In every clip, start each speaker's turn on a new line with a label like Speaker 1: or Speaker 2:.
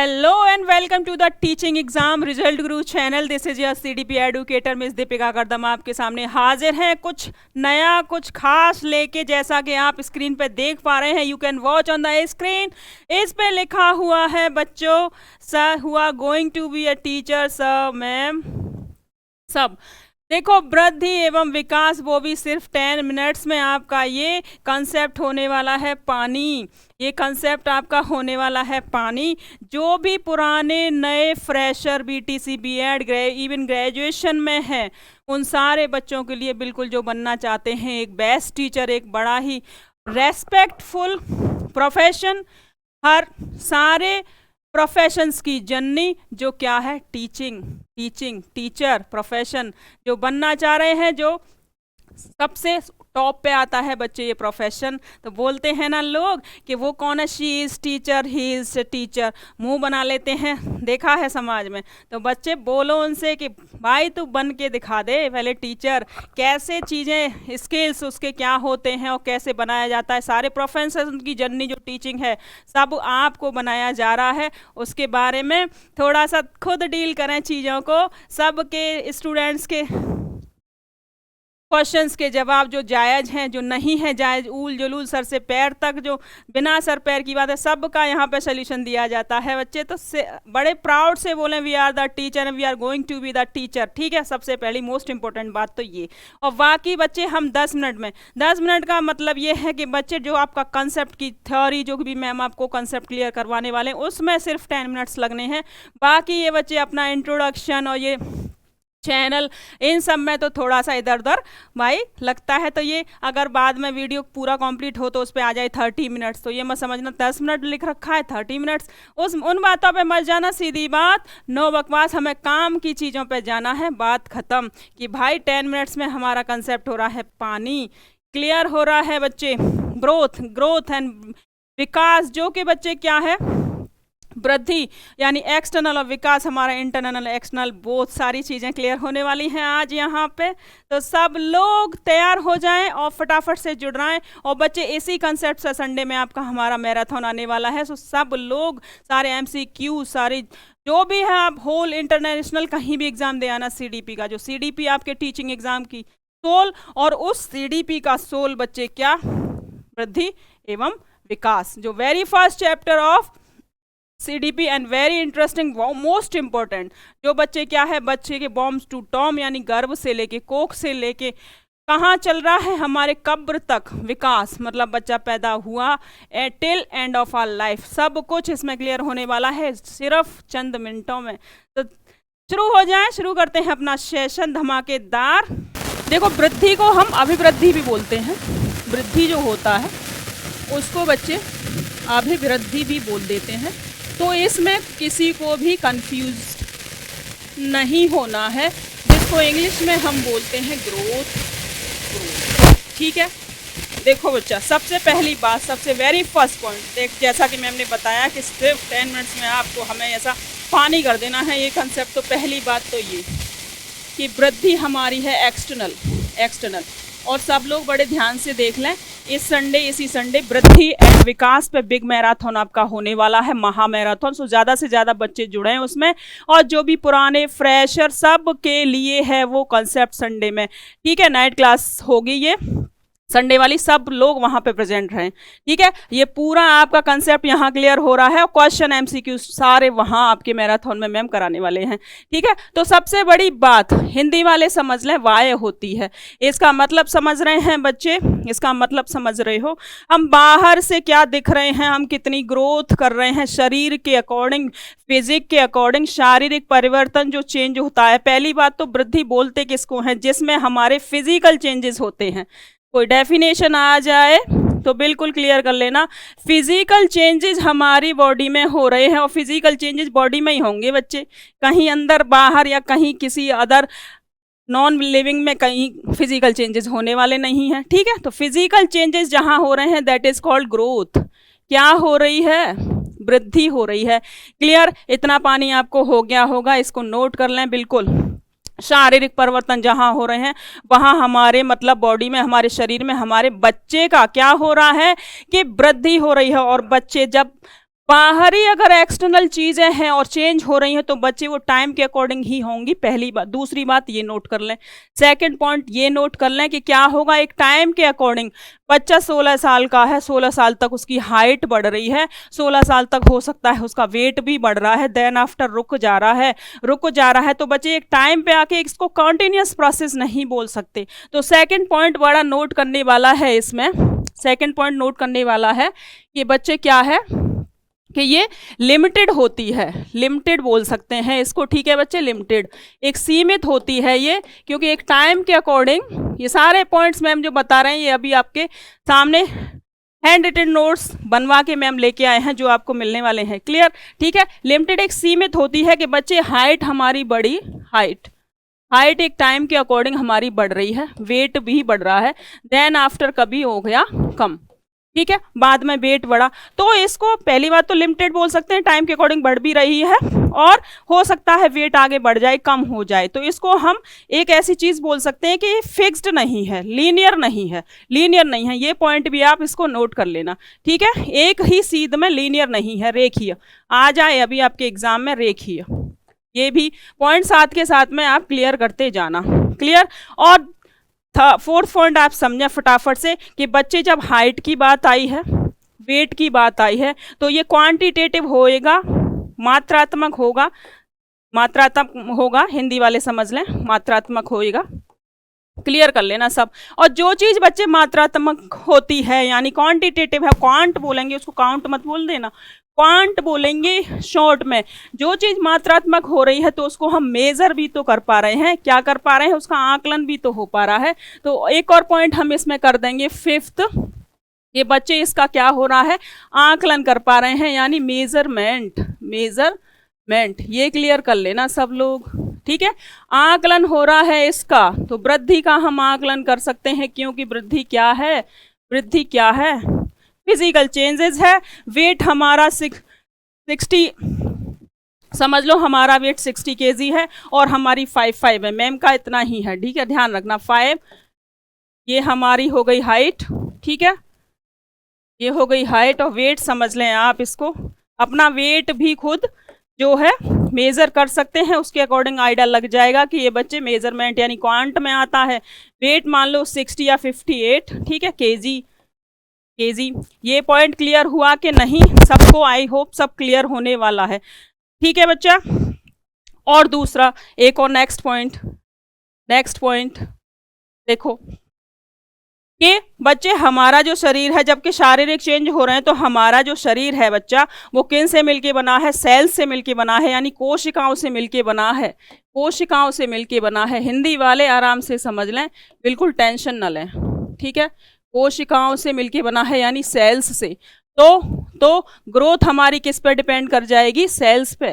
Speaker 1: Hello and welcome to the teaching exam result guru channel. This is your CDP educator Miss Deepika करदम आपके सामने हाजिर हैं कुछ नया कुछ खास लेके, जैसा कि आप स्क्रीन पे देख पा रहे हैं. You can watch on the screen. इस पे लिखा हुआ है बच्चों, सर हुआ going to be a teacher, sir ma'am सब. देखो, वृद्धि एवं विकास, वो भी सिर्फ 10 मिनट्स में आपका ये कंसेप्ट होने वाला है पानी. ये कंसेप्ट आपका होने वाला है पानी. जो भी पुराने नए fresher BTC BEd even graduation में है, उन सारे बच्चों के लिए बिल्कुल जो बनना चाहते हैं एक बेस्ट टीचर, एक बड़ा ही रेस्पेक्टफुल प्रोफेशन, हर सारे प्रोफेशंस की जननी जो क्या है टीचिंग टीचर प्रोफेशन जो बनना चाह रहे हैं, जो सबसे टॉप पे आता है बच्चे ये प्रोफेशन. तो बोलते हैं ना लोग कि वो कौन है, she is teacher, he is teacher, मुंह बना लेते हैं, देखा है समाज में. तो बच्चे बोलो उनसे कि भाई तू बन के दिखा दे पहले टीचर, कैसे चीज़ें स्किल्स उसके क्या होते हैं और कैसे बनाया जाता है. सारे प्रोफेशन की जर्नी जो टीचिंग है सब आपको बनाया जा रहा है. उसके बारे में थोड़ा सा खुद डील करें चीज़ों को. सबके स्टूडेंट्स के क्वेश्चंस के जवाब जो जायज़ हैं, जो नहीं है जायज़, ऊल जुलूल सर से पैर तक, जो बिना सर पैर की बात है, सबका यहाँ पे सोल्यूशन दिया जाता है बच्चे. तो बड़े प्राउड से बोलें we are the teacher and we are going to be the teacher. ठीक है, सबसे पहली मोस्ट इंपॉर्टेंट बात तो ये. और बाकी बच्चे हम 10 मिनट में, 10 मिनट का मतलब ये है कि बच्चे जो आपका कंसेप्ट की थ्योरी जो भी मैम आपको कंसेप्ट क्लियर करवाने वाले हैं उसमें सिर्फ 10 मिनट्स लगने हैं. बाकी ये बच्चे अपना इंट्रोडक्शन और ये चैनल, इन सब में तो थोड़ा सा इधर उधर भाई लगता है. तो ये अगर बाद में वीडियो पूरा कंप्लीट हो तो उस पर आ जाए 30 मिनट्स, तो ये मत समझना 10 मिनट लिख रखा है 30 मिनट्स, उन बातों पे मत जाना. सीधी बात, नो बकवास, हमें काम की चीज़ों पे जाना है. बात ख़त्म कि भाई 10 मिनट्स में हमारा कंसेप्ट हो रहा है पानी. क्लियर हो रहा है बच्चे. ग्रोथ एंड विकास, जो कि बच्चे क्या है, वृद्धि यानी एक्सटर्नल और विकास हमारा इंटरनल एक्सटर्नल, बहुत सारी चीज़ें क्लियर होने वाली हैं आज यहाँ पे. तो सब लोग तैयार हो जाएं और फटाफट से जुड़ रहे हैं. और बच्चे इसी कंसेप्ट से संडे में आपका हमारा मैराथन आने वाला है. सो सब लोग सारे MCQ सारी जो भी है, आप होल इंटरनेशनल कहीं भी एग्ज़ाम दे आना. CDP का जो CDP आपके टीचिंग एग्ज़ाम की सोल, और उस CDP का सोल बच्चे क्या, वृद्धि एवं विकास, जो very first chapter of CDP and very interesting most important. जो बच्चे क्या है, बच्चे के बॉम्ब्स टू टॉम यानी गर्भ से लेके, कोख से लेके कहाँ चल रहा है हमारे कब्र तक विकास, मतलब बच्चा पैदा हुआ till end of our life, सब कुछ इसमें क्लियर होने वाला है सिर्फ चंद मिनटों में. तो शुरू हो जाए, शुरू करते हैं अपना सेशन धमाकेदार. देखो, वृद्धि को हम अभिवृद्धि भी बोलते हैं. वृद्धि जो होता है उसको बच्चे अभिवृद्धि भी बोल देते हैं. तो इसमें किसी को भी कंफ्यूज नहीं होना है, जिसको इंग्लिश में हम बोलते हैं ग्रोथ. ठीक है, देखो बच्चा, सबसे पहली बात, सबसे वेरी फर्स्ट पॉइंट देख, जैसा कि मैम ने बताया कि सिर्फ 10 मिनट्स में आपको हमें ऐसा पानी कर देना है ये कंसेप्ट. तो पहली बात तो ये कि वृद्धि हमारी है एक्सटर्नल. और सब लोग बड़े ध्यान से देख लें, इसी संडे वृद्धि एंड विकास पे बिग मैराथन आपका होने वाला है, महा मैराथन. सो ज़्यादा से ज़्यादा बच्चे जुड़े हैं उसमें. और जो भी पुराने फ्रेशर सब के लिए है वो कंसेप्ट संडे में. ठीक है, नाइट क्लास होगी ये संडे वाली, सब लोग वहाँ पे प्रेजेंट रहें. ठीक है, ये पूरा आपका कंसेप्ट यहाँ क्लियर हो रहा है. और क्वेश्चन MCQ सारे वहाँ आपके मैराथन में मैम कराने वाले हैं. ठीक है, तो सबसे बड़ी बात हिंदी वाले समझ लें, वाय होती है. इसका मतलब समझ रहे हैं बच्चे, इसका मतलब समझ रहे हो, हम बाहर से क्या दिख रहे हैं, हम कितनी ग्रोथ कर रहे हैं शरीर के अकॉर्डिंग, फिजिक के अकॉर्डिंग, शारीरिक परिवर्तन जो चेंज होता है. पहली बात तो वृद्धि बोलते किसको हैं, जिसमें हमारे फिजिकल चेंजेस होते हैं. कोई डेफिनेशन आ जाए तो बिल्कुल क्लियर कर लेना. फिजिकल चेंजेस हमारी बॉडी में हो रहे हैं, और फिजिकल चेंजेस बॉडी में ही होंगे बच्चे, कहीं अंदर बाहर या कहीं किसी अदर नॉन लिविंग में कहीं फिजिकल चेंजेस होने वाले नहीं हैं. ठीक है, तो फिजिकल चेंजेस जहां हो रहे हैं दैट इज कॉल्ड ग्रोथ. क्या हो रही है, वृद्धि हो रही है. क्लियर, इतना पानी आपको हो गया होगा, इसको नोट कर लें बिल्कुल. शारीरिक परिवर्तन जहाँ हो रहे हैं वहाँ हमारे मतलब बॉडी में, हमारे शरीर में, हमारे बच्चे का क्या हो रहा है कि वृद्धि हो रही है. और बच्चे जब बाहरी अगर एक्सटर्नल चीजें हैं और चेंज हो रही हैं तो बच्चे वो टाइम के अकॉर्डिंग ही होंगी, पहली बात। दूसरी बात ये नोट कर लें, सेकंड पॉइंट ये नोट कर लें कि क्या होगा, एक टाइम के अकॉर्डिंग बच्चा 16 साल का है, 16 साल तक उसकी हाइट बढ़ रही है, 16 साल तक हो सकता है उसका वेट भी बढ़ रहा है, देन आफ्टर रुक जा रहा है, तो बच्चे एक टाइम पे आके इसको कंटिन्यूस प्रोसेस नहीं बोल सकते। तो सेकंड पॉइंट बड़ा नोट करने वाला है इसमें, सेकंड पॉइंट नोट करने वाला है कि बच्चे क्या है कि ये लिमिटेड होती है, लिमिटेड बोल सकते हैं इसको, ठीक है बच्चे, लिमिटेड, एक सीमित होती है ये, क्योंकि एक टाइम के अकॉर्डिंग ये सारे पॉइंट्स मैम जो बता रहे हैं ये अभी आपके सामने हैंड रिटन नोट्स बनवा के मैम लेके आए हैं जो आपको मिलने वाले हैं, क्लियर, ठीक है। लिमिटेड एक सीमित होती है कि बच्चे हाइट हमारी बढ़ी, हाइट एक टाइम के अकॉर्डिंग हमारी बढ़ रही है, वेट भी बढ़ रहा है, देन आफ्टर कभी हो गया कम, ठीक है, बाद में वेट बढ़ा, तो इसको पहली बात तो लिमिटेड बोल सकते हैं, टाइम के अकॉर्डिंग बढ़ भी रही है और हो सकता है वेट आगे बढ़ जाए, कम हो जाए, तो इसको हम एक ऐसी चीज बोल सकते हैं कि फिक्स्ड नहीं है, लीनियर नहीं है, लीनियर नहीं है, ये पॉइंट भी आप इसको नोट कर लेना, ठीक है, एक ही सीध में लीनियर नहीं है, रेखीय आ जाए अभी आपके एग्जाम में, रेखीय, ये भी पॉइंट साथ के साथ में आप क्लियर करते जाना, क्लियर। और फोर्थ पॉइंट आप समझें फटाफट से कि बच्चे जब हाइट की बात आई है, वेट की बात आई है, तो ये क्वांटिटेटिव होएगा, मात्रात्मक होगा, मात्रात्मक होगा, हिंदी वाले समझ लें, मात्रात्मक होएगा, क्लियर कर लेना सब। और जो चीज बच्चे मात्रात्मक होती है यानी क्वांटिटेटिव है, क्वांट बोलेंगे उसको, काउंट मत बोल देना, क्वांट बोलेंगे शॉर्ट में, जो चीज मात्रात्मक हो रही है तो उसको हम मेजर भी तो कर पा रहे हैं, क्या कर पा रहे हैं, उसका आकलन भी तो हो पा रहा है। तो एक और पॉइंट हम इसमें कर देंगे फिफ्थ, ये बच्चे इसका क्या हो रहा है, आकलन कर पा रहे हैं, यानी मेजरमेंट, मेजरमेंट, ये क्लियर कर लेना सब लोग, ठीक है। आकलन हो रहा है इसका, तो वृद्धि का हम आकलन कर सकते हैं, क्योंकि वृद्धि क्या है, वृद्धि क्या है, फिजिकल चेंजेस है। वेट हमारा 60, समझ लो हमारा वेट 60 kg है और हमारी 5'5" है, मैम का इतना ही है, ठीक है, ध्यान रखना 5, ये हमारी हो गई हाइट, ठीक है, ये हो गई हाइट, और वेट समझ लें आप इसको, अपना वेट भी खुद जो है मेजर कर सकते हैं, उसके अकॉर्डिंग आइडिया लग जाएगा कि ये बच्चे मेजरमेंट यानी क्वांट में आता है। वेट मान लो 60 या 58, ठीक है, केजी, ये पॉइंट क्लियर हुआ कि नहीं सबको, आई होप सब क्लियर होने वाला है, ठीक है बच्चा। और दूसरा एक और नेक्स्ट पॉइंट देखो कि बच्चे हमारा जो शरीर है, जबकि शारीरिक चेंज हो रहे हैं, तो हमारा जो शरीर है बच्चा वो किन से मिलके बना है, सेल्स से मिलके बना है, यानी कोशिकाओं से मिलके बना है, कोशिकाओं से मिलके बना है, हिंदी वाले आराम से समझ लें, बिल्कुल टेंशन न लें, ठीक है, कोशिकाओं से मिलके बना है यानी सेल्स से। तो ग्रोथ हमारी किस पे डिपेंड कर जाएगी, सेल्स पे,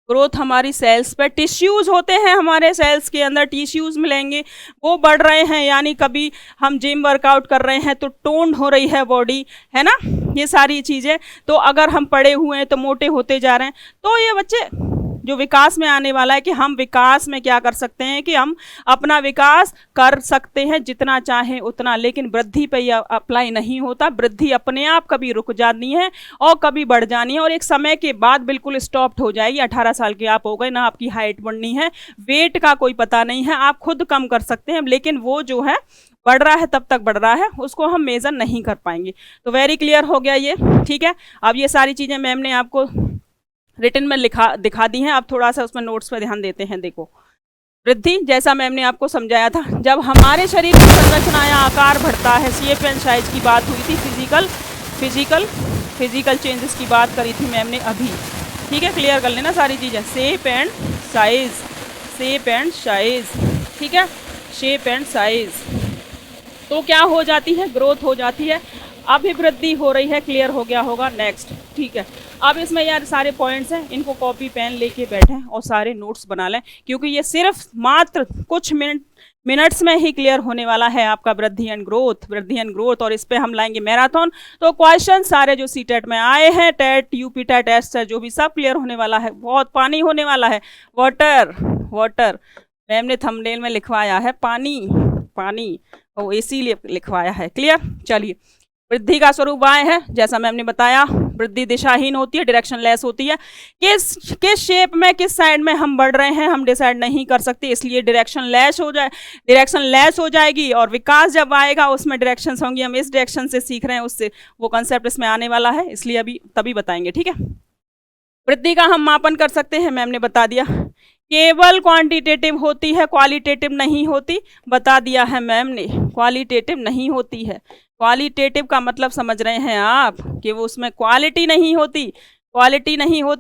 Speaker 1: ग्रोथ हमारी सेल्स पे। टिश्यूज होते हैं हमारे सेल्स के अंदर, टिश्यूज मिलेंगे, वो बढ़ रहे हैं, यानी कभी हम जिम वर्कआउट कर रहे हैं तो टोन्ड हो रही है बॉडी, है ना, ये सारी चीज़ें। तो अगर हम पड़े हुए हैं तो मोटे होते जा रहे हैं, तो ये बच्चे जो विकास में आने वाला है कि हम विकास में क्या कर सकते हैं कि हम अपना विकास कर सकते हैं जितना चाहें उतना, लेकिन वृद्धि पे यह अप्लाई नहीं होता। वृद्धि अपने आप कभी रुक जानी है और कभी बढ़ जानी है, और एक समय के बाद बिल्कुल स्टॉप हो जाएगी। 18 साल के आप हो गए ना, आपकी हाइट बढ़नी है, वेट का कोई पता नहीं है, आप खुद कम कर सकते हैं, लेकिन वो जो है बढ़ रहा है तब तक बढ़ रहा है, उसको हम मेजर नहीं कर पाएंगे। तो वेरी क्लियर हो गया ये, ठीक है। अब ये सारी चीज़ें मैम ने आपको रिटन में दिखा दी हैं, आप थोड़ा सा उसमें नोट्स पर ध्यान देते हैं। देखो वृद्धि, जैसा मैम ने आपको समझाया था, जब हमारे शरीर की संरचना या आकार बढ़ता है, शेप एंड साइज की बात हुई थी, फिजिकल चेंजेस की बात करी थी मैम ने अभी, ठीक है, क्लियर कर लेना सारी चीज़ें, शेप एंड साइज, ठीक है, शेप एंड साइज, तो क्या हो जाती है, ग्रोथ हो जाती है, अभिवृद्धि हो रही है, क्लियर हो गया होगा। नेक्स्ट, ठीक है, अब इसमें यार सारे पॉइंट्स हैं, इनको कॉपी पेन लेके बैठें और सारे नोट्स बना लें, क्योंकि ये सिर्फ मात्र कुछ मिनट्स में ही क्लियर होने वाला है आपका वृद्धि एंड ग्रोथ, और इस पे हम लाएंगे मैराथन। तो क्वेश्चन सारे जो सीटेट में आए हैं, टेट, यूपी टेट, एस्टर, जो भी सब क्लियर होने वाला है। बहुत पानी होने वाला है, वाटर मैम ने थंबनेल में लिखवाया है, पानी, और इसीलिए लिखवाया है, क्लियर। चलिए, वृद्धि का स्वरूप आए हैं, जैसा मैम ने बताया, वृद्धि दिशाहीन होती है, डायरेक्शन लेस होती है। किस शेप में, किस साइड में हम बढ़ रहे हैं हम डिसाइड नहीं कर सकते, इसलिए डायरेक्शन लेस हो जाएगी। और विकास जब आएगा उसमें डायरेक्शंस होंगी, हम इस डायरेक्शन से सीख रहे हैं उससे, वो कंसेप्ट इसमें आने वाला है, इसलिए अभी तभी बताएंगे, ठीक है। वृद्धि का हम मापन कर सकते हैं, मैम ने बता दिया, केवल क्वांटिटेटिव होती है, क्वालिटेटिव नहीं होती, बता दिया है मैम ने, क्वालिटेटिव नहीं होती है। क्वालिटेटिव का मतलब समझ रहे हैं आप कि वो उसमें क्वालिटी नहीं होती,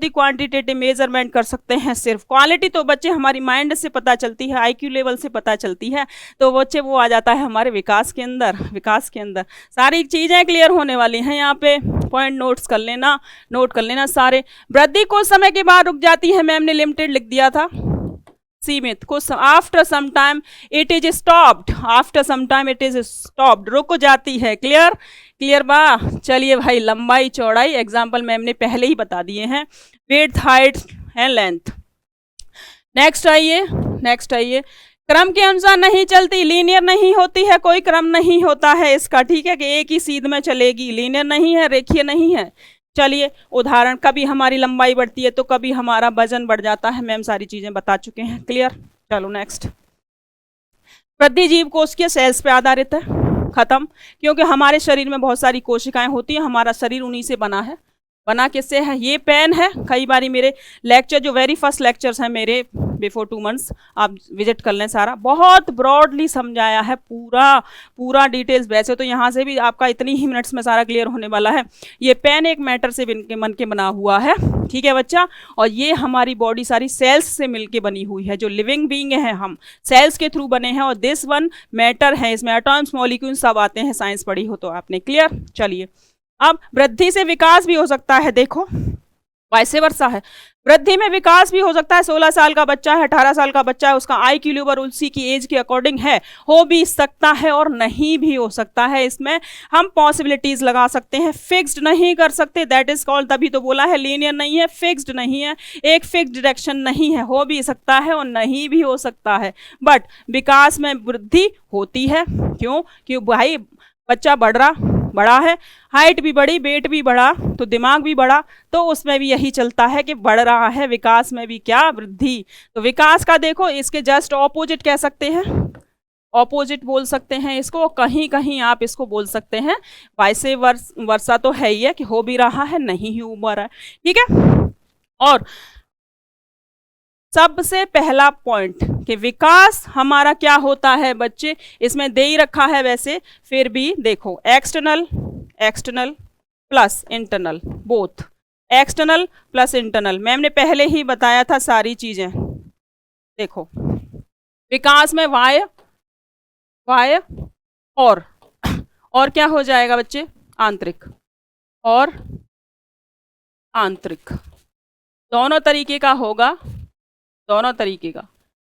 Speaker 1: क्वांटिटेटिव मेजरमेंट कर सकते हैं सिर्फ। क्वालिटी तो बच्चे हमारी माइंड से पता चलती है, आईक्यू लेवल से पता चलती है, तो बच्चे वो आ जाता है हमारे विकास के अंदर। सारी चीज़ें क्लियर होने वाली हैं, यहाँ पे पॉइंट नोट कर लेना सारे। वृद्धि कुछ समय के बाद रुक जाती है, मैम ने लिमिटेड लिख दिया था, सीमित। कुछ after some time it is stopped, रुक जाती है। क्लियर बा। चलिए भाई, लंबाई चौड़ाई एग्जाम्पल मैम ने पहले ही बता दिए हैं, width, height and length. Next आइए, क्रम के अनुसार नहीं चलती, लीनियर नहीं होती है, कोई क्रम नहीं होता है इसका, ठीक है, कि एक ही सीध में चलेगी, लीनियर नहीं है, रेखीय नहीं है। चलिए उदाहरण, कभी हमारी लंबाई बढ़ती है तो कभी हमारा वजन बढ़ जाता है, मैम सारी चीजें बता चुके हैं, क्लियर। चलो नेक्स्ट, वृद्धि जीव कोशिकीय सेल्स पे आधारित है, खत्म। क्योंकि हमारे शरीर में बहुत सारी कोशिकाएं होती हैं, हमारा शरीर उन्हीं से बना है। बना किससे है? ये पेन है। कई बारी मेरे लेक्चर, जो वेरी फर्स्ट लेक्चर्स हैं मेरे बिफोर 2 मंथ्स, आप विजिट कर लें, सारा बहुत ब्रॉडली समझाया है, पूरा डिटेल्स। वैसे तो यहाँ से भी आपका इतनी ही मिनट्स में सारा क्लियर होने वाला है। ये पेन एक मैटर से मन के बना हुआ है, ठीक है बच्चा, और ये हमारी बॉडी सारी सेल्स से मिलके बनी हुई है, जो लिविंग बीइंग है हम सेल्स के थ्रू बने हैं, और दिस वन मैटर है, इसमें एटॉम्स, मॉलिक्यूल सब आते हैं, साइंस पढ़ी हो तो आपने, क्लियर। चलिए, अब वृद्धि से विकास भी हो सकता है, देखो वैसे वर्षा है, वृद्धि में विकास भी हो सकता है। 16 साल का बच्चा है, 18 साल का बच्चा है, उसका आईक्यू लेवल उसी की एज के अकॉर्डिंग है, हो भी सकता है और नहीं भी हो सकता है। इसमें हम पॉसिबिलिटीज लगा सकते हैं, फिक्स्ड नहीं कर सकते, दैट इज कॉल्ड, तभी तो बोला है लीनियर नहीं है, फिक्स्ड नहीं है, एक फिक्स्ड डायरेक्शन नहीं है, हो भी सकता है और नहीं भी हो सकता है। बट विकास में वृद्धि होती है, क्यों? क्यों भाई, बच्चा बड़ा है, हाइट भी बढ़ी, वेट भी बढ़ा, तो दिमाग भी बढ़ा, तो उसमें भी यही चलता है कि बढ़ रहा है, विकास में भी क्या? वृद्धि। तो विकास का देखो, इसके जस्ट ऑपोजिट कह सकते हैं, ऑपोजिट बोल सकते हैं इसको, कहीं कहीं आप इसको बोल सकते हैं वैसे वर्षा तो है ही है कि हो भी रहा है, नहीं ही हो रहा है, ठीक है। और सबसे पहला पॉइंट कि विकास हमारा क्या होता है बच्चे, इसमें दे ही रखा है वैसे, फिर भी देखो, external plus internal, both external plus internal, ma'am ने पहले ही बताया था सारी चीजें। देखो विकास में वाय और क्या हो जाएगा बच्चे? आंतरिक और आंतरिक, दोनों तरीके का होगा, दोनों तरीके का।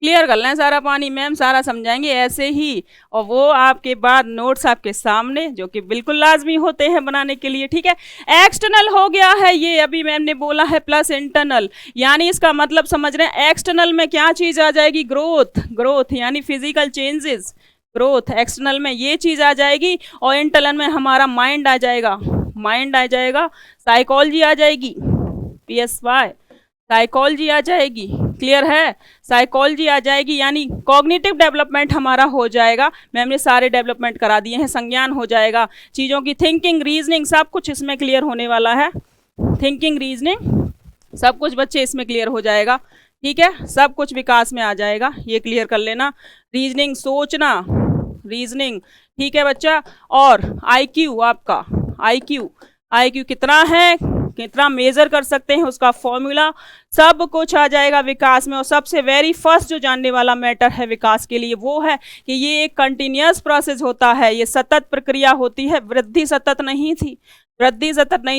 Speaker 1: क्लियर कर लें सारा पानी, मैम सारा समझाएंगे ऐसे ही, और वो आपके बाद नोट्स आपके सामने, जो कि बिल्कुल लाजमी होते हैं बनाने के लिए, ठीक है। एक्सटर्नल हो गया है ये, अभी मैम ने बोला है, प्लस इंटरनल, यानी इसका मतलब समझ रहे हैं, एक्सटर्नल में क्या चीज आ जाएगी? ग्रोथ यानी फिजिकल चेंजेस, ग्रोथ एक्सटर्नल में ये चीज आ जाएगी, और इंटरनल में हमारा माइंड आ जाएगा, साइकोलॉजी आ जाएगी, PSY साइकोलॉजी आ जाएगी, क्लियर है, साइकोलॉजी आ जाएगी, यानी कॉग्निटिव डेवलपमेंट हमारा हो जाएगा। मैम ने सारे डेवलपमेंट करा दिए हैं, संज्ञान हो जाएगा, चीज़ों की थिंकिंग, रीजनिंग, सब कुछ इसमें क्लियर होने वाला है, थिंकिंग, रीजनिंग, सब कुछ बच्चे इसमें क्लियर हो जाएगा, ठीक है, सब कुछ विकास में आ जाएगा, ये क्लियर कर लेना। रीजनिंग, सोचना, रीजनिंग, ठीक है बच्चा। और IQ, आपका IQ कितना है, कितना मेजर कर सकते हैं, उसका फॉर्मूला, सब कुछ आ जाएगा विकास में। और सबसे वेरी फर्स्ट जो जानने वाला मैटर है विकास के लिए, वो है कि ये एक कंटिन्यूअस प्रोसेस होता है, ये सतत प्रक्रिया होती है। वृद्धि सतत नहीं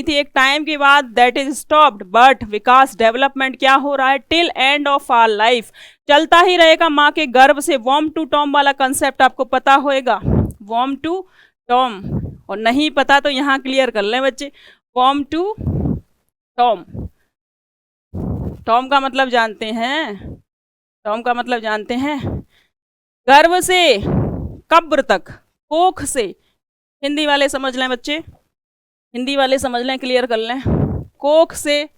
Speaker 1: थी, एक टाइम के बाद दैट इज स्टॉप्ड, बट विकास, डेवलपमेंट क्या हो रहा है? Till end of our life चलता ही रहेगा, माँ के गर्भ से। वॉर्म टू टॉम वाला कंसेप्ट आपको पता होएगा, वॉर्म टू टॉम, और नहीं पता तो यहाँ क्लियर कर लें बच्चे, वॉर्म टू टॉम, टॉम का मतलब जानते हैं, टॉम का मतलब जानते हैं, गर्भ से कब्र तक, कोख से, हिंदी वाले समझ लें बच्चे, हिंदी वाले समझ लें, क्लियर कर लें। कोख से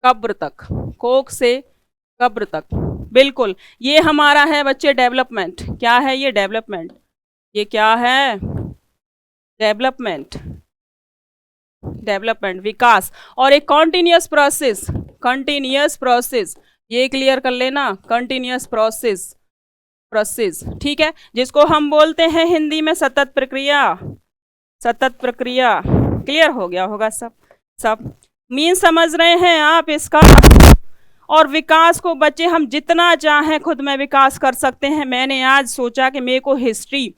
Speaker 1: कब्र तक, कोख से कब्र तक, बिल्कुल ये हमारा है बच्चे डेवलपमेंट। क्या है ये? डेवलपमेंट। ये क्या है? डेवलपमेंट, डेवलपमेंट, विकास। और एक कॉन्टिन्यूअस प्रोसेस, ये क्लियर कर लेना, कंटिन्यूअस प्रोसेस, ठीक है, जिसको हम बोलते हैं हिंदी में सतत प्रक्रिया। क्लियर हो गया होगा सब मीन समझ रहे हैं आप इसका। और विकास को बच्चे हम जितना चाहें खुद में विकास कर सकते हैं। मैंने आज सोचा कि मेरे को हिस्ट्री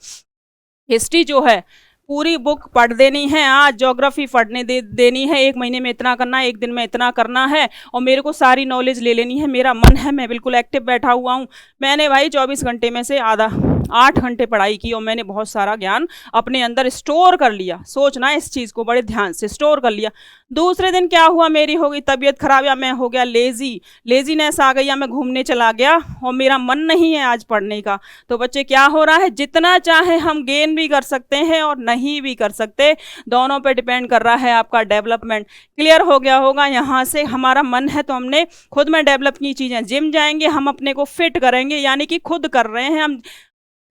Speaker 1: जो है पूरी बुक पढ़ देनी है, आज ज्योग्राफी पढ़ने देनी है, 1 महीने में इतना करना है, 1 दिन में इतना करना है, और मेरे को सारी नॉलेज ले लेनी है। मेरा मन है, मैं बिल्कुल एक्टिव बैठा हुआ हूँ। मैंने भाई 24 घंटे में से 8 घंटे पढ़ाई की और मैंने बहुत सारा ज्ञान अपने अंदर स्टोर कर लिया। सोचना इस चीज़ को बड़े ध्यान से, स्टोर कर लिया। दूसरे दिन क्या हुआ? मेरी हो गई तबीयत खराब, या मैं हो गया लेजीनेस आ गई, या मैं घूमने चला गया और मेरा मन नहीं है आज पढ़ने का। तो बच्चे क्या हो रहा है? जितना चाहे हम गेन भी कर सकते हैं और नहीं भी कर सकते, दोनों पे डिपेंड कर रहा है आपका डेवलपमेंट। क्लियर हो गया होगा? यहाँ से हमारा मन है तो हमने खुद में डेवलप की चीज़ें, जिम जाएंगे, हम अपने को फिट करेंगे, यानी कि खुद कर रहे हैं हम।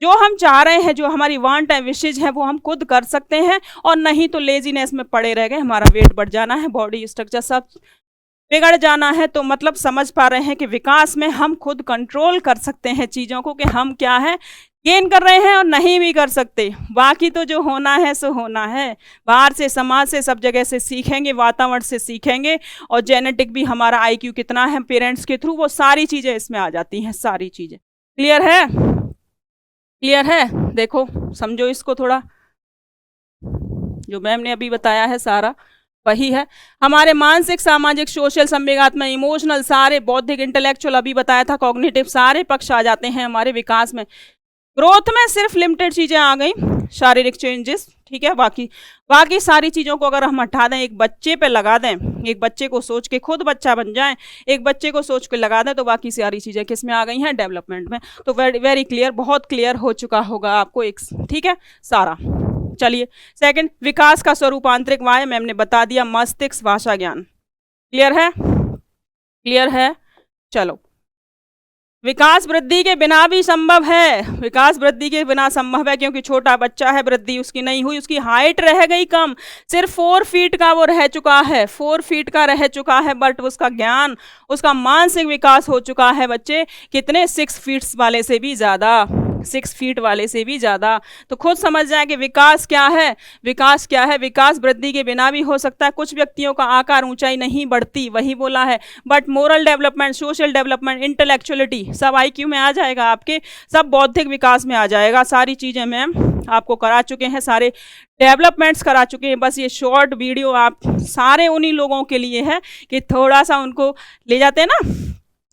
Speaker 1: जो हम चाह रहे हैं, जो हमारी वांट है, विशेज है, वो हम खुद कर सकते हैं। और नहीं तो लेजीनेस में पड़े रह गए, हमारा वेट बढ़ जाना है, बॉडी स्ट्रक्चर सब बिगड़ जाना है। तो मतलब समझ पा रहे हैं कि विकास में हम खुद कंट्रोल कर सकते हैं चीज़ों को, कि हम क्या है गेन कर रहे हैं और नहीं भी कर सकते। बाकी तो जो होना है सो होना है, बाहर से, समाज से, सब जगह से सीखेंगे, वातावरण से सीखेंगे। और जेनेटिक भी, हमारा IQ कितना है पेरेंट्स के थ्रू, वो सारी चीज़ें इसमें आ जाती हैं, सारी चीज़ें। क्लियर है? देखो समझो इसको थोड़ा, जो मैम ने अभी बताया है सारा वही है। हमारे मानसिक, सामाजिक, सोशल, संवेगात्मक, इमोशनल, सारे बौद्धिक, इंटेलेक्चुअल, अभी बताया था कॉग्निटिव, सारे पक्ष आ जाते हैं हमारे विकास में। ग्रोथ में सिर्फ लिमिटेड चीज़ें आ गई, शारीरिक चेंजेस, ठीक है। बाकी सारी चीज़ों को अगर हम हटा दें, एक बच्चे पे लगा दें, एक बच्चे को सोच के खुद बच्चा बन जाए, एक बच्चे को सोच के लगा दें, तो बाकी सारी चीज़ें किस में आ गई हैं? डेवलपमेंट में। तो वेरी क्लियर, बहुत क्लियर हो चुका होगा आपको एक, ठीक है सारा। चलिए सेकंड, विकास का स्वरूप आंतरिक वाय, मैम ने बता दिया, मस्तिष्क, भाषा ज्ञान। क्लियर है? चलो, विकास वृद्धि के बिना भी संभव है। विकास वृद्धि के बिना संभव है, क्योंकि छोटा बच्चा है, वृद्धि उसकी नहीं हुई, उसकी हाइट रह गई कम, सिर्फ 4 फीट का वो रह चुका है, 4 फीट का रह चुका है, बट उसका ज्ञान, उसका मानसिक विकास हो चुका है बच्चे कितने, 6 फीट वाले से भी ज़्यादा, 6 फीट वाले से भी ज़्यादा। तो खुद समझ जाए कि विकास क्या है। विकास वृद्धि के बिना भी हो सकता है। कुछ व्यक्तियों का आकार, ऊंचाई नहीं बढ़ती, वही बोला है, but moral development, social development, intellectuality सब IQ में आ जाएगा आपके, सब बौद्धिक विकास में आ जाएगा। सारी चीज़ें मैम आपको करा चुके हैं, सारे डेवलपमेंट्स करा चुके हैं। बस ये शॉर्ट वीडियो आप सारे उन्हीं लोगों के लिए है कि थोड़ा सा उनको ले जाते हैं ना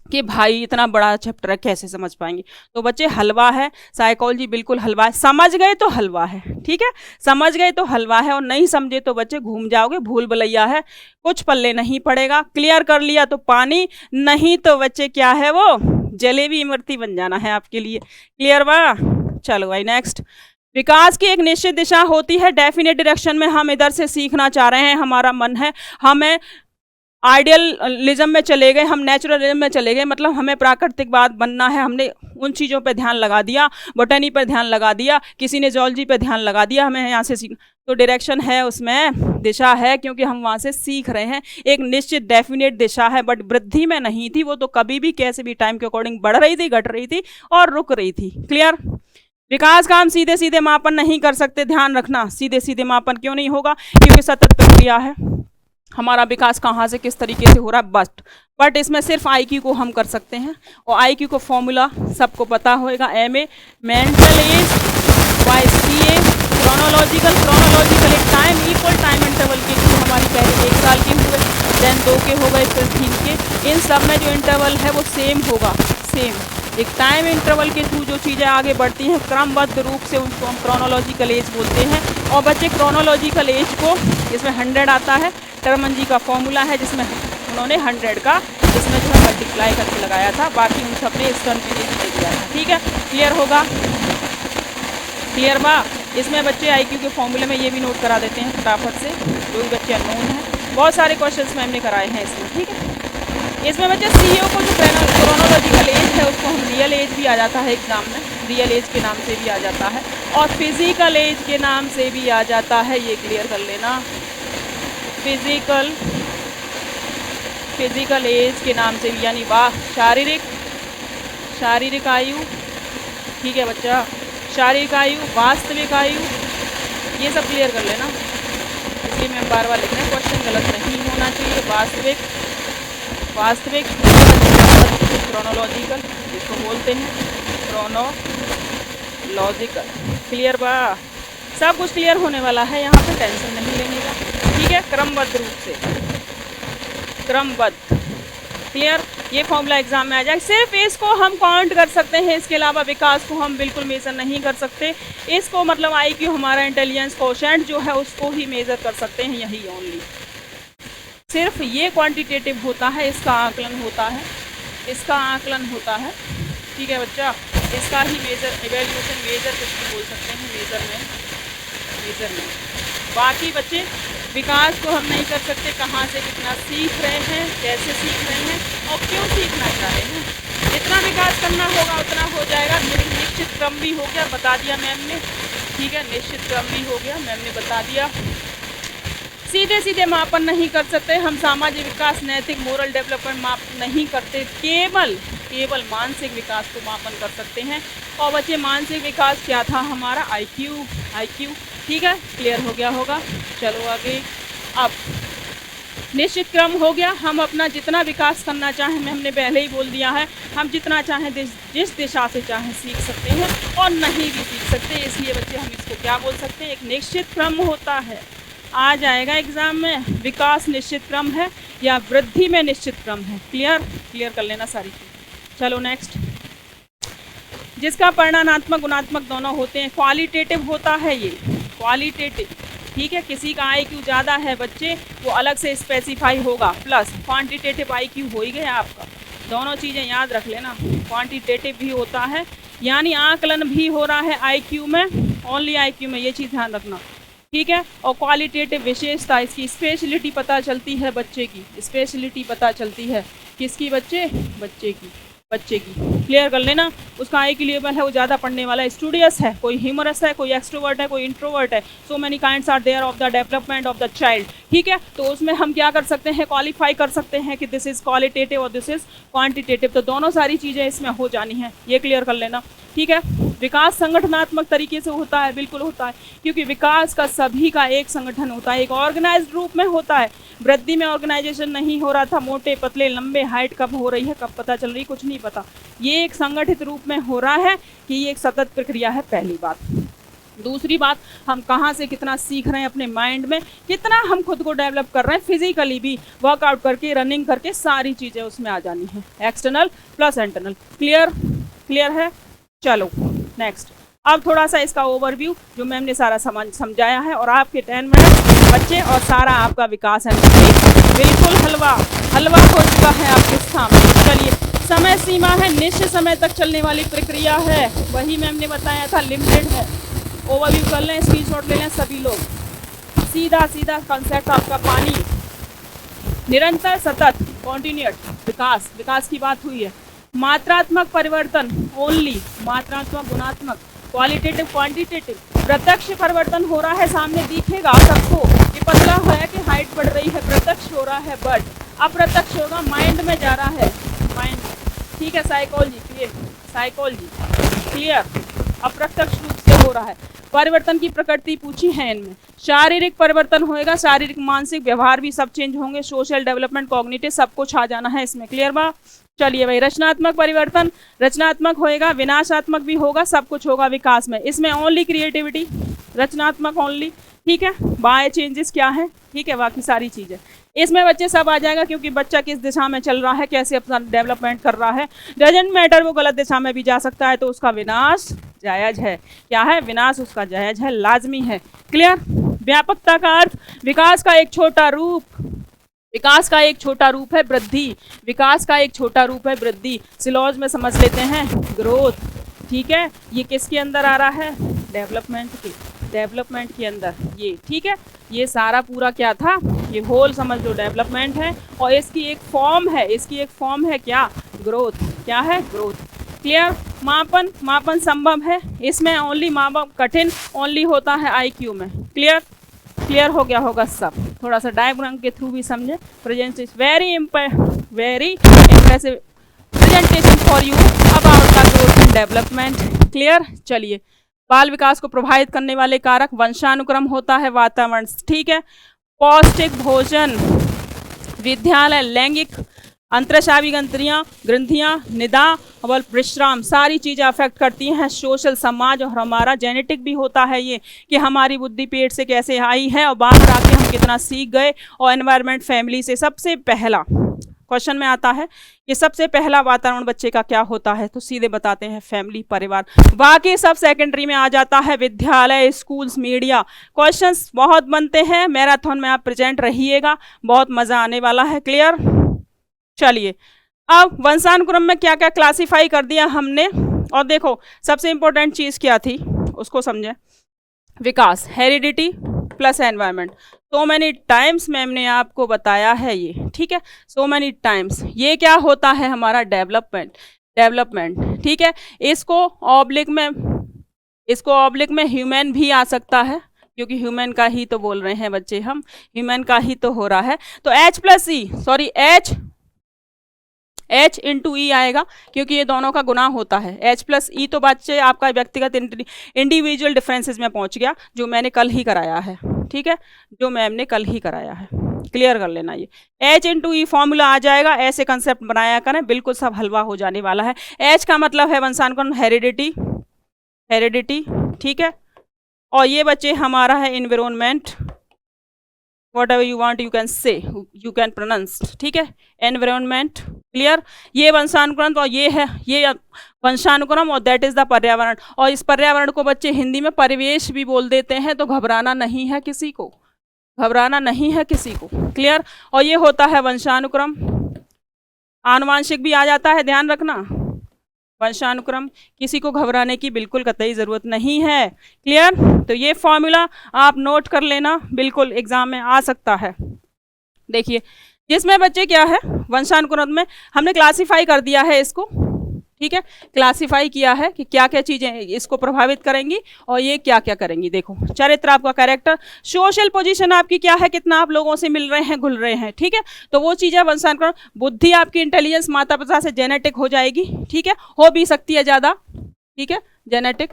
Speaker 1: कि भाई इतना बड़ा चैप्टर है, कैसे समझ पाएंगे। तो बच्चे हलवा है, साइकोलॉजी बिल्कुल हलवा है, समझ गए तो हलवा है, ठीक है, समझ गए तो हलवा है, और नहीं समझे तो बच्चे घूम जाओगे, भूल भुलैया है, कुछ पल्ले नहीं पड़ेगा। क्लियर कर लिया तो पानी, नहीं तो बच्चे क्या है वो जलेबी इमरती बन जाना है आपके लिए। क्लियर बा? चलो भाई नेक्स्ट, विकास की एक निश्चित दिशा होती है, डेफिनेट डायरेक्शन में हम इधर से सीखना चाह रहे हैं, हमारा मन है, हमें आइडियलिज्म में चले गए, हम नेचुरलिज्म में चले गए, मतलब हमें प्राकृतिकवाद बनना है, हमने उन चीज़ों पे ध्यान लगा दिया, बॉटनी पर ध्यान लगा दिया, किसी ने जूलॉजी पे ध्यान लगा दिया, हमें यहाँ से सीख, तो डायरेक्शन है उसमें, दिशा है, क्योंकि हम वहाँ से सीख रहे हैं, एक निश्चित डेफिनेट दिशा है, बट वृद्धि में नहीं थी, वो तो कभी भी कैसे भी टाइम के अकॉर्डिंग बढ़ रही थी, घट रही थी और रुक रही थी। क्लियर? विकास का हम सीधे सीधे मापन नहीं कर सकते, ध्यान रखना, सीधे सीधे मापन क्यों नहीं होगा, क्योंकि सतत प्रक्रिया है, हमारा विकास कहाँ से किस तरीके से हो रहा है, बट इसमें सिर्फ IQ को हम कर सकते हैं, और IQ को फॉर्मूला सबको पता होगा, MA mental age by CA chronological एक टाइम इक्वल टाइम इंटरवल के थ्रू, हमारी पहले 1 साल के हुए, देन 2 के हो गए, फिर 3 के, इन सब में जो इंटरवल है वो सेम होगा, सेम एक टाइम इंटरवल के थ्रू जो चीज़ें आगे बढ़ती हैं क्रमबद्ध रूप से, उनको हम क्रोनोलॉजिकल एज बोलते हैं। और बच्चे क्रोनोलॉजिकल एज को, इसमें 100 आता है, टर्मन जी का फॉर्मूला है जिसमें उन्होंने 100 का इसमें जो है मल्टीप्लाई करके लगाया था, बाकी उन सबने इस टर्म के लिए दिया था। ठीक है, क्लियर होगा? क्लियर बा? इसमें बच्चे आईक्यू के फॉर्मूले में ये भी नोट करा देते हैं फटाफट से, जो भी बच्चे अननोन हैं। बहुत सारे क्वेश्चंस मैंने कराए हैं इसमें, ठीक है। इसमें बच्चे सीईओ को जो क्रोनोलॉजिकल एज है उसको हम रियल एज भी आ जाता है एग्जाम में, रियल एज के नाम से भी आ जाता है, और फिजिकल एज के नाम से भी आ जाता है, ये क्लियर कर लेना। फिजिकल एज के नाम से भी, यानी शारीरिक आयु, ठीक है बच्चा, शारीरिक आयु, वास्तविक आयु, ये सब क्लियर कर लेना। इसलिए मैं बार बार लिख रहे हैं, क्वेश्चन गलत नहीं होना चाहिए। वास्तविक क्रोनोलॉजिकल जिसको बोलते हैं, क्रोनोलॉजिकल, क्लियर बा, सब कुछ क्लियर होने वाला है, यहाँ पे टेंशन नहीं लेने का, ठीक है। क्रमबद्ध रूप से, क्रमबद्ध, क्लियर। ये फॉर्मूला एग्जाम में आ जाए। सिर्फ इसको हम काउंट कर सकते हैं, इसके अलावा विकास को हम बिल्कुल मेजर नहीं कर सकते। इसको मतलब आईक्यू, हमारा इंटेलिजेंस कोशेंट जो है उसको ही मेजर कर सकते हैं, यही ओनली। सिर्फ ये क्वांटिटेटिव होता है, इसका आकलन होता है, ठीक है बच्चा। इसका ही मेजर, इवेल्यूएशन मेजर कुछ भी बोल सकते हैं, मेजरमेंट। बाकी बच्चे विकास को हम नहीं कर सकते, कहाँ से कितना सीख रहे हैं, कैसे सीख रहे हैं और क्यों सीखना चाह रहे हैं। जितना विकास करना होगा उतना हो जाएगा। निश्चित क्रम भी हो गया, बता दिया मैम ने, ठीक है, निश्चित क्रम भी हो गया, मैम ने बता दिया। सीधे सीधे मापन नहीं कर सकते हम, सामाजिक विकास, नैतिक, मोरल डेवलपमेंट माप नहीं करते, केवल मानसिक विकास को मापन कर सकते हैं। और बच्चे मानसिक विकास क्या था हमारा, आईक्यू, ठीक है, क्लियर हो गया होगा। चलो आगे। अब निश्चित क्रम हो गया, हम अपना जितना विकास करना चाहें, हमने पहले ही बोल दिया है, हम जितना चाहें जिस दिशा से चाहें सीख सकते हैं और नहीं भी सीख सकते। इसलिए बच्चे हम इसको क्या बोल सकते हैं, एक निश्चित क्रम होता है, आ जाएगा एग्जाम में, विकास निश्चित क्रम है या वृद्धि में निश्चित क्रम है। क्लियर कर लेना सारी चीज़। चलो नेक्स्ट। जिसका परिमाणात्मक गुणात्मक दोनों होते हैं, क्वालिटेटिव होता है ये, क्वालिटेटिव, ठीक है। किसी का आईक्यू ज़्यादा है बच्चे, वो अलग से स्पेसिफाई होगा, प्लस क्वांटिटेटिव आईक्यू हो ही गया आपका। दोनों चीज़ें याद रख लेना, क्वांटिटेटिव भी होता है, यानी आकलन भी हो रहा है आईक्यू में, ओनली आईक्यू में, ये चीज़ ध्यान रखना, ठीक है। और क्वालिटेटिव विशेषता, इसकी स्पेशलिटी पता चलती है बच्चे की, स्पेशलिटी पता चलती है किसकी, बच्चे की, क्लियर कर लेना। उसका आईक्यू लेवल है वो ज़्यादा पढ़ने वाला है, स्टूडियस है, कोई ह्यूमरस है, कोई एक्सट्रोवर्ट है, कोई इंट्रोवर्ट है। So many kinds are there of the development of the child, ठीक है। तो उसमें हम क्या कर सकते हैं, क्वालिफाई कर सकते हैं कि दिस इज़ क्वालिटेटिव और दिस इज़ क्वांटिटेटिव। तो दोनों सारी चीज़ें इसमें हो जानी है, ये क्लियर कर लेना, ठीक है। विकास संगठनात्मक तरीके से होता है, बिल्कुल होता है, क्योंकि विकास का सभी का एक संगठन होता है, एक ऑर्गेनाइज्ड रूप में होता है। वृद्धि में ऑर्गेनाइजेशन नहीं हो रहा था, मोटे पतले लंबे, हाइट कब हो रही है, कब पता चल रही, कुछ नहीं पता। ये एक संगठित रूप में हो रहा है कि ये एक सतत प्रक्रिया है, पहली बात। दूसरी बात, हम कहाँ से कितना सीख रहे हैं अपने माइंड में, कितना हम खुद को डेवलप कर रहे हैं, फिजिकली भी वर्कआउट करके, रनिंग करके, सारी चीज़ें उसमें आ जानी है, एक्सटर्नल प्लस इंटरनल। क्लियर है। चलो नेक्स्ट। अब थोड़ा सा इसका ओवरव्यू जो मैम ने सारा समझाया है, और आपके 10 मिनट बच्चे और सारा आपका विकास है बिल्कुल हलवा हो चुका है आपके सामने। चलिए, समय सीमा है, निश्चित समय तक चलने वाली प्रक्रिया है, वही मैम ने बताया था, लिमिटेड है। ओवरव्यू कर लें, स्क्रीनशॉट ले लें सभी लोग। सीधा कंसेप्ट आपका पानी, निरंतर, सतत, कॉन्टिन्यूअस विकास की बात हुई है। मात्रात्मक परिवर्तन ओनली, मात्रात्मक, गुणात्मक, क्वालिटेटिव, क्वांटिटेटिव। प्रत्यक्ष परिवर्तन हो रहा है, सामने दिखेगा सबको कि पतला है कि हाइट बढ़ रही है, प्रत्यक्ष हो रहा है। बट अप्रत्यक्ष होगा, माइंड में जा रहा है, माइंड, ठीक है। साइकोलॉजी क्लियर, अप्रत्यक्ष रूप से हो रहा है। परिवर्तन की प्रकृति पूछी है इनमें। शारीरिक परिवर्तन होएगा, शारीरिक, मानसिक, व्यवहार भी सब चेंज होंगे, सोशल डेवलपमेंट, कॉग्निटिव, सब कुछ आ जाना है इसमें। क्लियर बा। चलिए भाई, रचनात्मक परिवर्तन, रचनात्मक होएगा, विनाशात्मक भी होगा, सब कुछ होगा विकास में। इसमें ओनली क्रिएटिविटी, रचनात्मक ओनली, ठीक है। बाय चेंजेस क्या है, ठीक है, बाकी सारी चीज़ें इसमें बच्चे सब आ जाएगा, क्योंकि बच्चा किस दिशा में चल रहा है, कैसे अपना डेवलपमेंट कर रहा है। डजंट मैटर, वो गलत दिशा में भी जा सकता है, तो उसका विनाश जायज़ है। क्या है, विनाश उसका जायज़ है, लाजमी है। क्लियर। व्यापकता का अर्थ, विकास का एक छोटा रूप है वृद्धि, विकास का एक छोटा रूप है वृद्धि। सिलॉज में समझ लेते हैं, ग्रोथ, ठीक है। ये किसके अंदर आ रहा है, डेवलपमेंट के। डेवलपमेंट के अंदर ये, ठीक है, ये सारा पूरा क्या था, ये होल समझ लो डेवलपमेंट है, और इसकी एक फॉर्म है, इसकी एक फॉर्म है क्या, ग्रोथ, क्या है, ग्रोथ। क्लियर। मापन, मापन संभव है, इसमें ओनली मापन कठिन ओनली होता है आईक्यू में। क्लियर, क्लियर हो गया होगा सब। थोड़ा सा डायग्राम के थ्रू भी समझे। Present is very impressive presentation for you about the growth and development. Clear. चलिए, बाल विकास को प्रभावित करने वाले कारक वंशानुक्रम होता है, वातावरण, ठीक है, पौष्टिक भोजन, विद्यालय, लैंगिक अंतरस्रावी ग्रंथियां, निदा और विश्राम, सारी चीज़ें अफेक्ट करती हैं। सोशल, समाज, और हमारा जेनेटिक भी होता है ये, कि हमारी बुद्धि पेट से कैसे आई है और बाहर आके हम कितना सीख गए। और एनवायरनमेंट, फैमिली से सबसे पहला क्वेश्चन में आता है कि सबसे पहला वातावरण बच्चे का क्या होता है, तो सीधे बताते हैं फैमिली, परिवार। बाकी सब सेकेंडरी में आ जाता है, विद्यालय, स्कूल्स, मीडिया। क्वेश्चंस बहुत बनते हैं, मैराथन में आप प्रेजेंट रहिएगा, बहुत मजा आने वाला है। क्लियर। चलिए, अब वंशानुक्रम में क्या क्या क्लासिफाई कर दिया हमने, और देखो सबसे इंपॉर्टेंट चीज क्या थी उसको समझे। विकास, heredity plus environment. So many times ma'am ने आपको बताया है ये, ठीक है, सो मैनी टाइम्स। ये क्या होता है हमारा डेवलपमेंट, डेवलपमेंट, ठीक है। इसको ऑब्लिक में ह्यूमन भी आ सकता है, क्योंकि ह्यूमन का ही तो बोल रहे हैं बच्चे हम, ह्यूमन का ही तो हो रहा है। तो H इंटू ई आएगा, क्योंकि ये दोनों का गुना होता है। H प्लस ई तो बच्चे आपका व्यक्तिगत इंडिविजुअल डिफरेंसेस में पहुंच गया, जो मैंने कल ही कराया है, ठीक है, जो मैम ने कल ही कराया है। क्लियर कर लेना, ये H इंटू ई फॉर्मूला आ जाएगा। ऐसे कंसेप्ट बनाया करें, बिल्कुल सब हलवा हो जाने वाला है। H का मतलब है वंशानुक्रम, हेरिडिटी, ठीक है, और ये बच्चे हमारा है environment, whatever you want you can say, you can pronounce, ठीक है, एनवायरमेंट। क्लियर। ये वंशानुक्रम, और ये है ये वंशानुक्रम, और दैट इज द पर्यावरण। और इस पर्यावरण को बच्चे हिंदी में परिवेश भी बोल देते हैं, तो घबराना नहीं है किसी को, घबराना नहीं है किसी को। क्लियर। और ये होता है वंशानुक्रम। आनुवांशिक भी आ जाता है, ध्यान रखना। वंशानुक्रम, किसी को घबराने की बिल्कुल कतई ज़रूरत नहीं है। क्लियर। तो ये फॉर्मूला आप नोट कर लेना, बिल्कुल एग्जाम में आ सकता है। देखिए, जिसमें बच्चे क्या है, वंशानुक्रम में हमने क्लासिफाई कर दिया है इसको, ठीक है, क्लासिफाई किया है कि क्या क्या चीज़ें इसको प्रभावित करेंगी और ये क्या क्या करेंगी। देखो, चरित्र आपका, कैरेक्टर, सोशल पोजीशन आपकी क्या है, कितना आप लोगों से मिल रहे हैं, घुल रहे हैं, ठीक है, तो वो चीज़ें वंशानुक्रम। बुद्धि आपकी, इंटेलिजेंस माता पिता से जेनेटिक हो जाएगी, ठीक है, हो भी सकती है ज़्यादा, ठीक है, जेनेटिक,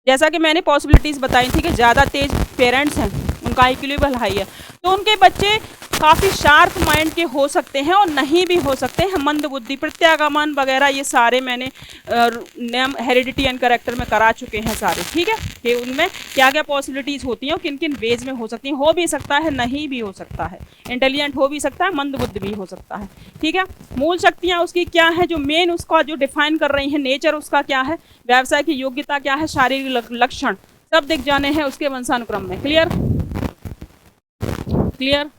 Speaker 1: जैसा कि मैंने पॉसिबिलिटीज़ बताई थी कि ज़्यादा तेज पेरेंट्स हैं, उनका आईक्यू लेवल हाई है, तो उनके बच्चे काफ़ी शार्प माइंड के हो सकते हैं और नहीं भी हो सकते हैं, मंद बुद्धि, प्रत्यागमन वगैरह, ये सारे मैंने नेम, हेरिडिटी एंड करेक्टर में करा चुके हैं सारे, ठीक है, कि उनमें क्या क्या पॉसिबिलिटीज़ होती हैं और किन किन वेज में हो सकती हैं। हो भी सकता है, नहीं भी हो सकता है, इंटेलिजेंट हो भी सकता है, मंद बुद्धि भी हो सकता है, ठीक है। मूल शक्तियाँ उसकी क्या है, जो मेन उसका जो डिफाइन कर रही हैं, नेचर उसका क्या है, व्यवसाय की योग्यता क्या है, शारीरिक लक्षण सब दिख जाने हैं उसके वंशानुक्रम में। Clear, clear.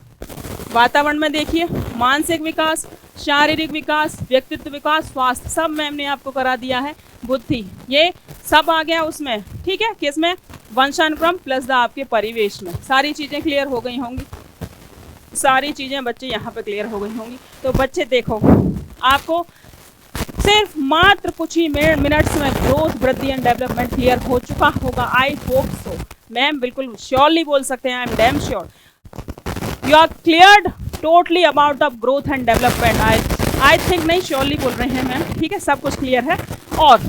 Speaker 1: वातावरण में देखिए, मानसिक विकास, शारीरिक विकास, व्यक्तित्व विकास, स्वास्थ्य, सब मैम ने आपको करा दिया है। बुद्धि, ये सब आ गया उसमें, ठीक है, किसमें, वंशानुक्रम प्लस द आपके परिवेश में। सारी चीज़ें क्लियर हो गई होंगी, सारी चीज़ें बच्चे यहाँ पे क्लियर हो गई होंगी। तो बच्चे देखो, आपको सिर्फ मात्र कुछ ही मिनट्स में ग्रोथ, वृद्धि एंड डेवलपमेंट क्लियर हो चुका होगा। I hope so. मैम बिल्कुल श्योरली बोल सकते हैं, I am damn sure you are cleared totally about the growth and development. I think नहीं, श्योरली बोल रहे हैं मैम, ठीक है, सब कुछ क्लियर है। और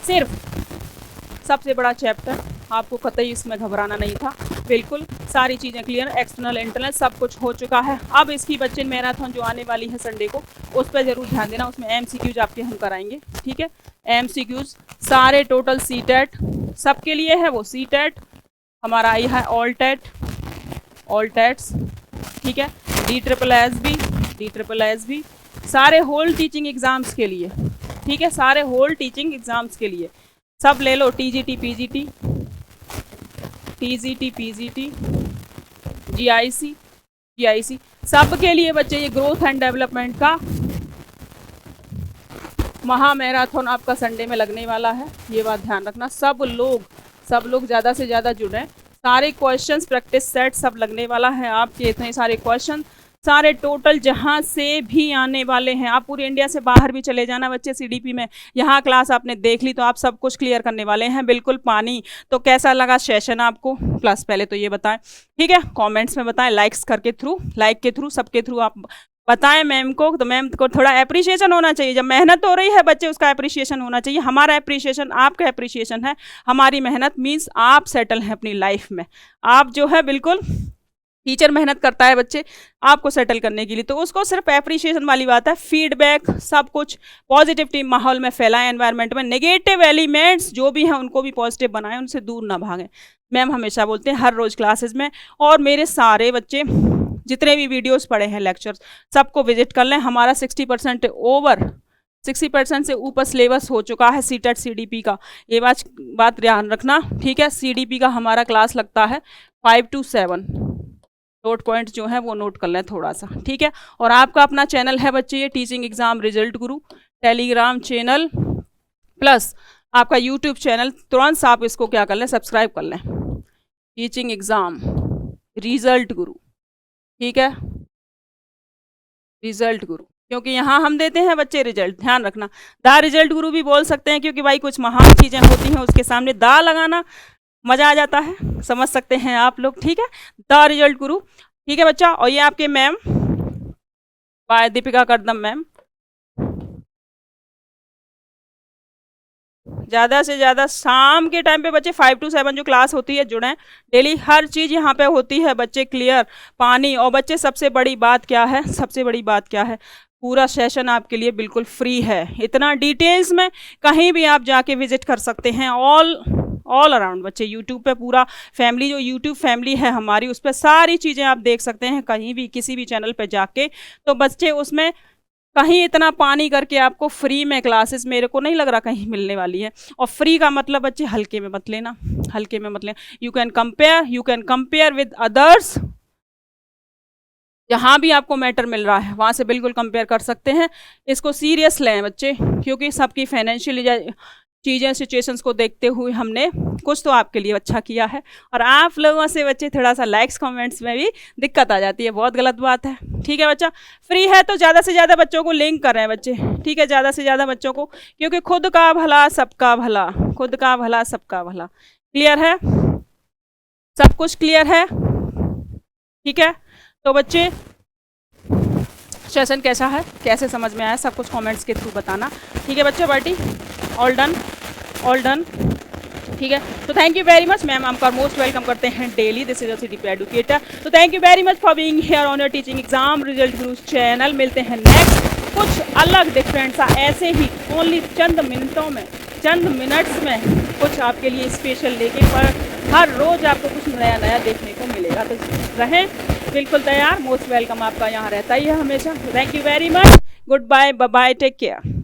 Speaker 1: सिर्फ सबसे बड़ा चैप्टर, आपको कतई इसमें घबराना नहीं था, बिल्कुल सारी चीज़ें क्लियर, एक्सटर्नल इंटरनल सब कुछ हो चुका है। अब इसकी बच्चे मैराथन जो आने वाली है संडे को, उस पर जरूर ध्यान देना, उसमें MCQs आपके हम कराएंगे, ठीक है, MCQs सारे टोटल CTET सबके लिए है, वो CTET हमारा आई है, ऑल टेट्स, ठीक है, DSSB सारे होल टीचिंग एग्जाम्स के लिए, ठीक है, सारे होल टीचिंग एग्जाम्स के लिए सब ले लो। TGT PGT GIC सब के लिए बच्चे ये ग्रोथ एंड डेवलपमेंट का महा मैराथन आपका संडे में लगने वाला है, ये बात ध्यान रखना। सब लोग सब लोग ज़्यादा से ज़्यादा जुड़ें। सारे क्वेश्चंस प्रैक्टिस सेट सब लगने वाला है आपके, इतने सारे क्वेश्चन सारे टोटल जहाँ से भी आने वाले हैं। आप पूरे इंडिया से बाहर भी चले जाना बच्चे सीडीपी में, यहाँ क्लास आपने देख ली तो आप सब कुछ क्लियर करने वाले हैं बिल्कुल पानी। तो कैसा लगा सेशन आपको प्लस पहले तो ये बताएं, ठीक है, कमेंट्स में बताएं, लाइक्स करके थ्रू, लाइक के थ्रू, सबके थ्रू आप बताएं मैम को। तो मैम को थोड़ा अप्रिशिएशन होना चाहिए, जब मेहनत हो रही है बच्चे उसका अप्रिशिएशन होना चाहिए। हमारा अप्रिशिएशन आपका अप्रिशिएशन है, हमारी मेहनत मीन्स आप सेटल हैं अपनी लाइफ में। आप जो है बिल्कुल टीचर मेहनत करता है बच्चे आपको सेटल करने के लिए, तो उसको सिर्फ एप्रिशिएशन वाली बात है। फीडबैक सब कुछ पॉजिटिव टीम माहौल में फैलाएं, एनवायरनमेंट में नेगेटिव एलिमेंट्स जो भी हैं उनको भी पॉजिटिव बनाएं, उनसे दूर ना भागें। मैम हमेशा बोलते हैं हर रोज़ क्लासेस में, और मेरे सारे बच्चे जितने भी वीडियोस पढ़े हैं लेक्चर्स सबको विजिट कर लें। हमारा 60% ओवर 60% से ऊपर सिलेबस हो चुका है सीटेट सीडीपी का, ये बात ध्यान रखना, ठीक है। सीडीपी का हमारा क्लास लगता है 5 to 7, नोट पॉइंट जो है वो नोट कर लें थोड़ा सा, ठीक है। और आपका अपना चैनल है बच्चे ये टीचिंग एग्जाम रिजल्ट गुरु, टेलीग्राम चैनल प्लस आपका यूट्यूब चैनल, तुरंत आप इसको क्या कर लें, सब्सक्राइब कर लें, टीचिंग एग्जाम रिजल्ट गुरु, ठीक है, रिजल्ट गुरु, क्योंकि यहाँ हम देते हैं बच्चे रिजल्ट, ध्यान रखना। द रिजल्ट गुरु भी बोल सकते हैं क्योंकि भाई कुछ महान चीज़ें होती हैं उसके सामने दा लगाना मज़ा आ जाता है, समझ सकते हैं आप लोग, ठीक है। द रिजल्ट गुरु, ठीक है बच्चा। और ये आपके मैम बाय दीपिका करदम मैम, ज़्यादा से ज़्यादा शाम के टाइम पे बच्चे 5 to 7 जो क्लास होती है जुड़ें डेली, हर चीज़ यहाँ पे होती है बच्चे क्लियर, पानी। और बच्चे सबसे बड़ी बात क्या है, सबसे बड़ी बात क्या है, पूरा सेशन आपके लिए बिल्कुल फ्री है, इतना डिटेल्स में कहीं भी आप जाके विजिट कर सकते हैं। ऑल अराउंड बच्चे यूट्यूब पे पूरा फैमिली, जो यूट्यूब फैमिली है हमारी, उस पर सारी चीज़ें आप देख सकते हैं कहीं भी किसी भी चैनल पे जाके। तो बच्चे उसमें कहीं इतना पानी करके आपको फ्री में क्लासेस मेरे को नहीं लग रहा कहीं मिलने वाली है। और फ्री का मतलब बच्चे हल्के में मत लेना, हल्के में मत लेना। You can compare with others, जहाँ भी आपको मैटर मिल रहा है वहाँ से बिल्कुल कंपेयर कर सकते हैं। इसको सीरियस लें बच्चे, क्योंकि सबकी फाइनेंशियल चीज़ें सिचुएशंस को देखते हुए हमने कुछ तो आपके लिए अच्छा किया है। और आप लोगों से बच्चे थोड़ा सा लाइक्स कमेंट्स में भी दिक्कत आ जाती है, बहुत गलत बात है, ठीक है बच्चा। फ्री है तो ज़्यादा से ज़्यादा बच्चों को लिंक कर रहे हैं बच्चे, ठीक है, ज़्यादा से ज़्यादा बच्चों को, क्योंकि खुद का भला सबका भला, खुद का भला सबका भला। क्लियर है, सब कुछ क्लियर है, ठीक है। तो बच्चे सेशन कैसा है, कैसे समझ में आया, सब कुछ कमेंट्स के थ्रू बताना, ठीक है बच्चे। पार्टी ऑल डन, ठीक है। तो thank you very much ma'am, आपका मोस्ट वेलकम करते हैं daily, this is CDP educator. तो thank you very much for being here on your teaching exam result Guru channel. मिलते हैं नेक्स्ट कुछ अलग डिफरेंट सा, ऐसे ही ओनली चंद मिनटों में, चंद मिनट्स में कुछ आपके लिए स्पेशल लेके, पर हर रोज़ आपको कुछ नया नया देखने को मिलेगा। तो रहें बिल्कुल तैयार, मोस्ट वेलकम आपका यहाँ रहता ही है हमेशा। Thank you very much, good bye, bye bye, take care.